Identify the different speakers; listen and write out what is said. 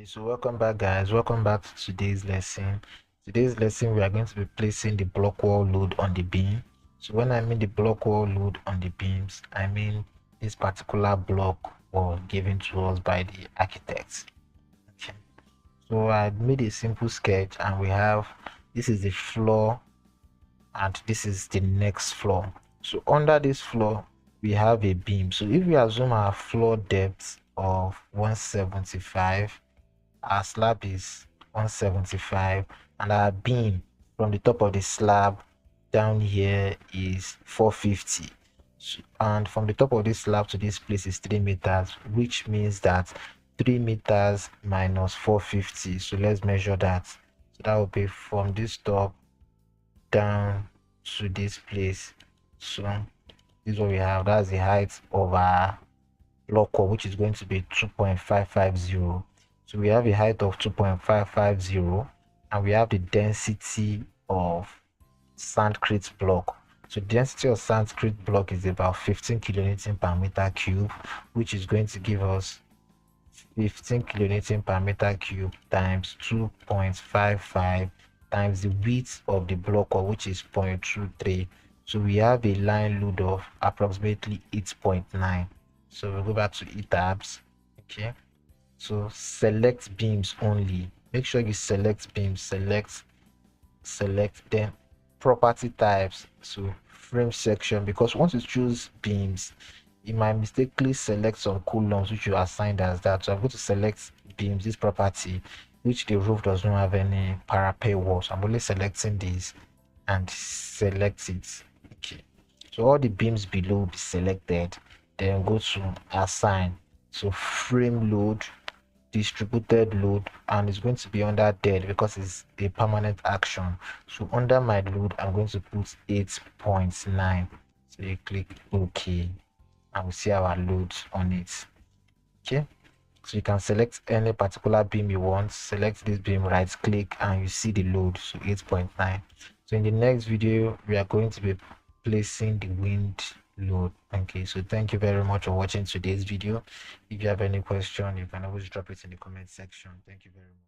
Speaker 1: So welcome back, guys. Welcome back to today's lesson. Today's lesson, we are going to be placing the block wall load on the beam. So when I mean the block wall load on the beams, I mean this particular block was given to us by the architects. Okay. So I made a simple sketch, and we have, this is the floor and this is the next floor. So under this floor we have a beam. So if we assume our floor depth of 175, our slab is 175, and our beam from the top of the slab down here is 450. And from the top of this slab to this place is 3 meters, which means that 3 meters minus 450. So let's measure that. So that will be from this top down to this place. So this is what we have. That's the height of our block wall, which is going to be 2.550. So we have a height of 2.550, and we have the density of sandcrete block. So density of sandcrete block is about 15 kilonewton per meter cube, which is going to give us 15 kilonewton per meter cube times 2.55 times the width of the block, which is 0.23. So we have a line load of approximately 8.9. So we'll go back to ETABS. Okay, so select beams only. Make sure you select beams, select, then property types. So frame section, because once you choose beams, you might mistakenly select some columns which you assigned as that. So I'm going to select beams, this property, which the roof does not have any parapet walls. I'm only selecting this and select it. Okay, so all the beams below will be selected. Then go to assign. So frame load, distributed load, and it's going to be under dead because it's a permanent action. So under my load, I'm going to put 8.9. So you click OK, and we see our loads on it. Okay, so you can select any particular beam you want. Select this beam, right click, and you see the load. So 8.9. So in the next video, we are going to be placing the wind load. Okay, so thank you very much for watching today's video. If you have any question, you can always drop it in the comment section. Thank you very much.